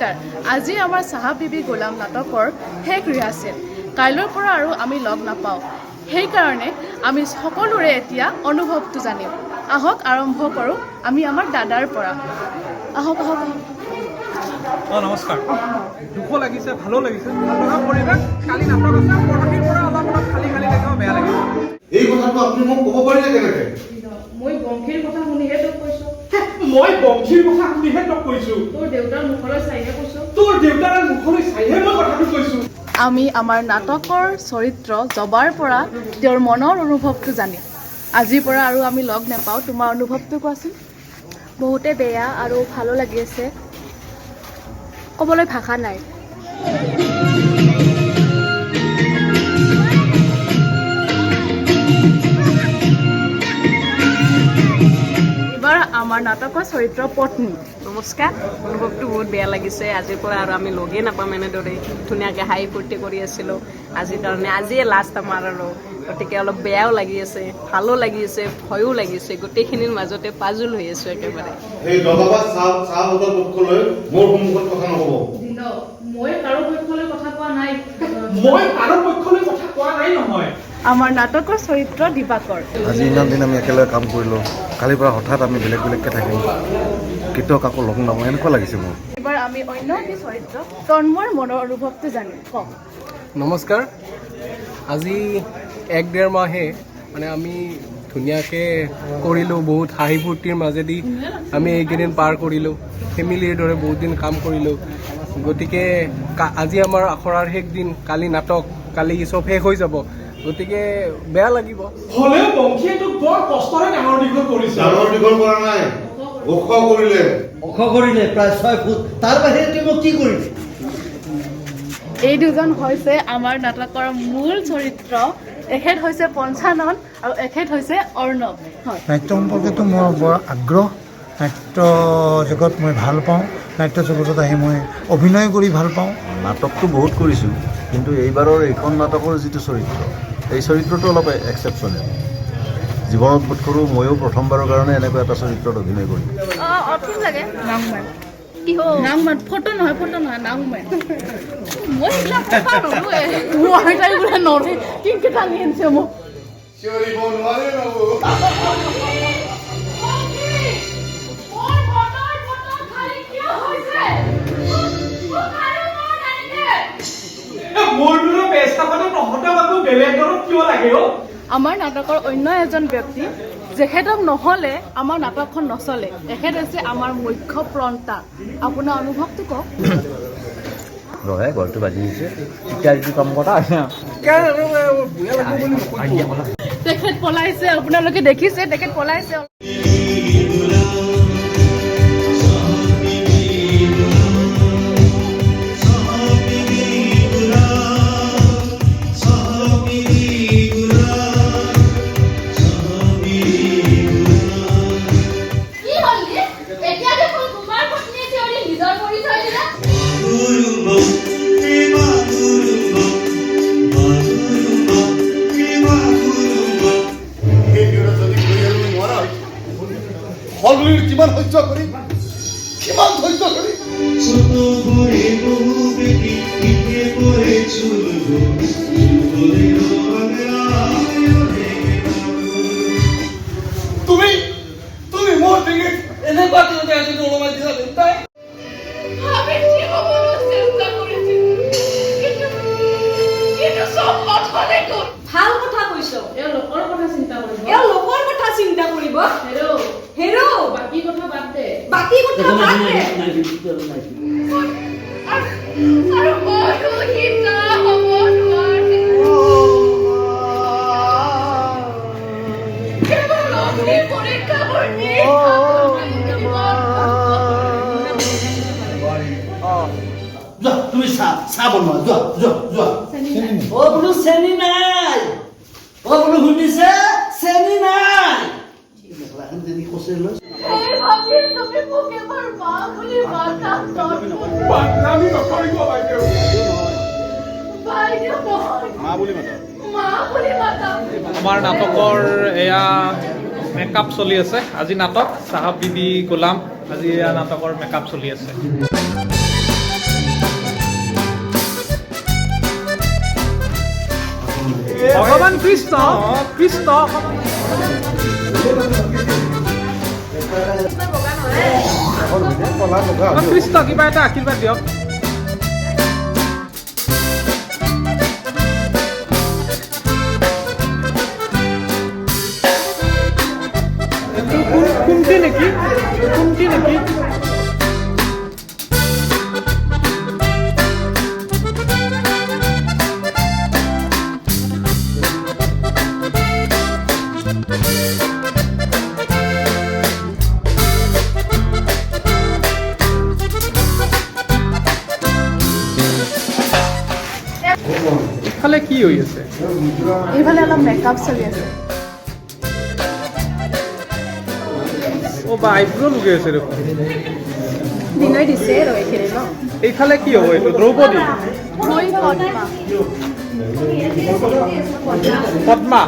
নমস্কাৰ। আজি আমাৰ চাহাব বিবি গোলাম নাটকৰ শেষ ৰিহাৰ্চেল। কাইলৈৰ পৰা আৰু আমি লগ নাপাওঁ, সেইকাৰণে আমি সকলোৰে এতিয়া অনুভৱটো জানিম। আহক আৰম্ভ কৰোঁ আমি আমাৰ দাদাৰ পৰা। আহক আহক আহক। নমস্কাৰ। দুখ লাগিছে, ভালো লাগিছে, ভাল লগা পৰিৱেশ। কালি নাটক আছে, পৰহিৰ পৰা অলপ খালী খালী লাগিব, বেয়া লাগিব। এই কথাটো আপুনি মোক ক'ব পাৰিলে কেনেকে? মই বংশীৰ কথা শুনিহে তোক কৈছোঁ। মই বংশীৰ কথা শুনিহে তোক কৈছোঁ। তোৰ দেউতাৰ মুখলৈ চাইহে কৈছোঁ। তোৰ দেউতাৰ মুখলৈ চাইহে মই কথাটো কৈছোঁ। আমি আমাৰ নাটকৰ চৰিত্ৰ জবাৰ পৰা তেওঁৰ মনৰ অনুভৱটো জানিম। আজিৰ পৰা আৰু আমি লগ নাপাওঁ, তোমাৰ অনুভৱটো কোৱাচোন। বহুতে বেয়া আৰু ভালো লাগি আছে, ক'বলৈ ভাষা নাই। এইবাৰ আমাৰ নাটকৰ চৰিত্ৰ পত্নী। নমস্কাৰ। অনুভৱটো বহুত বেয়া লাগিছে। আজিৰ পৰা আৰু আমি লগেই নাপাম এনেদৰে। ধুনীয়াকৈ হাঁহি ফূৰ্তি কৰি আছিলোঁ আজিৰ কাৰণে। আজিয়ে লাষ্ট আমাৰ আৰু, গতিকে অলপ বেয়াও লাগি আছে, ভালো লাগি আছে, ভয়ো লাগিছে। গোটেইখিনিৰ মাজতে পাজুল হৈ আছোঁ একেবাৰে। এই দগাবাজ চাহাবতৰ পক্ষলৈ মোৰ সন্মুখত কথা নক'ব। মই কাৰো পক্ষলৈ কথা কোৱা নাই। মই কাৰো পক্ষলৈ কথা কোৱা নাই নহয়। আমাৰ নাটকৰ চৰিত্ৰ দিবাকৰ। আজি ইমান দিন আমি একেলগে কাম কৰিলোঁ, কালিৰ পৰা হঠাৎ আমি বেলেগ বেলেগকৈ থাকিম, কেতিয়াও কাকো লগ নাপাওঁ, এনেকুৱা লাগিছে মোৰ। এইবাৰ আমি অন্য এটি চৰিত্ৰ তন্ময়ৰ মনৰ অনুভৱটো জানিম। কওক। নমস্কাৰ। আজি 1-1.5 মাহে মানে আমি ধুনীয়াকৈ কৰিলোঁ, বহুত হাঁহি ফূৰ্তিৰ মাজেদি আমি এইকেইদিন পাৰ কৰিলোঁ, ফেমিলিৰ দৰে বহুত দিন কাম কৰিলোঁ। গতিকে আজি আমাৰ আখৰাৰ শেষ দিন, কালি নাটক, কালি চব শেষ হৈ যাব, গতিকে বেয়া লাগিব। হ'লেও বংশীয়ে তোক বৰ কষ্টৰে ডাঙৰ দীঘল কৰিছে। ডাঙৰ দীঘল কৰা নাই, ওখ কৰিলে। ওখ কৰিলে প্ৰায় 6 ফুট, তাৰ বাহিৰে তুমি মোক কি কৰিলে? এই দুজন হৈছে আমাৰ নাটকৰ মূল চৰিত্ৰ। এখেত হৈছে পঞ্চানন আৰু এখেত হৈছে অৰ্ণৱ। হয়, নাট্য সম্পৰ্কেতো মোৰ বৰ আগ্ৰহ। নাট্য জগত মই ভাল পাওঁ, নাট্য জগতত আহি মই অভিনয় কৰি ভাল পাওঁ। নাটকটো বহুত কৰিছোঁ, কিন্তু এইবাৰৰ এইখন নাটকৰ যিটো চৰিত্ৰ, এই চৰিত্ৰটো অলপ এক্সেপশ্যনেল। জীৱনত বোধ কৰোঁ ময়ো প্ৰথমবাৰৰ কাৰণে এনেকুৱা এটা চৰিত্ৰত অভিনয় কৰিম। ঠিক লাগে। নাংমান কি হ'ল? নাংমান ফটো নহয় নাংমান। মই এইবিলাক কথা নৰোৱে। মই তাই বোলে নৰে কিনকে টানি আনিছে মোক। চিঞৰিব নোৱাৰে নবৌ। মোৰ দৰে বেস্তাখনে তহঁতে আকৌ বেলেগ দৰত কিয় লাগে অ'? আমাৰ নাটকৰ অন্য এজন ব্যক্তি, যেখেতক নহ'লে আমাৰ নাটকখন নচলে। এখেত হৈছে আমাৰ মুখ্য প্ৰণ্টা। আপোনাৰ অনুভৱটো কওক। ৰহে ঘৰটো বাজি দিছে, এতিয়া যিটো কাম কৰা তেখেত পলাইছে, আপোনালোকে দেখিছে তেখেত পলাইছে। হলগুলিৰ কিমান সহ্য কৰিম, কিমান ধৈৰ্য কৰিম। তুমি তুমি মোৰ ডিঙিত এনেকুৱা ওলমাই দিলা দেউতাই। ভাল কথা কৈছ। এওঁ লোকৰ কথা চিন্তা কৰিব। এওঁ লোকৰ কথা চিন্তা কৰিব। হেৰ' বাকী কথা বাদ দে। বাকী কথা বাদ দে। আৰু মইতো হিতা হ'ব নোৱাৰে। কেৱল অগ্নি পৰীক্ষাবোৰ দি যোৱা, তুমি চাহ বনোৱা, যোৱা যোৱা যোৱা। অ বোলো চেনি নাই, অ বোলো শুনিছে, চেনি নাই। মেখেলাখন যদি কচে লৈ তুমি মোক এবাৰ মা বুলি মাতা। বাদনামি নকৰিব বাইদেউ। বাইদেউ নহয়, মা বুলি মাতা। আমাৰ নাটকৰ এয়া মেকআপ চলি আছে। আজি নাটক চাহাব বিবি গোলাম, আজি এয়া নাটকৰ মেকআপ চলি আছে। ভগৱান কৃষ্ণ কৃষ্ণ কৃষ্ণ কিবা এটা আশীৰ্বাদ দিয়ক কুমটি নেকি কুমটি নেকি ইফালে কি হৈ আছে এইফালে অলপ মেকআপ চলি আছে অ' বা আইব্ৰ লগাই আছে দেখোন দিনৈ দিছে আৰু এইখিনি ন এইফালে কি হ'ব এইটো দ্ৰৌপদী মই পদ্মা পদ্মা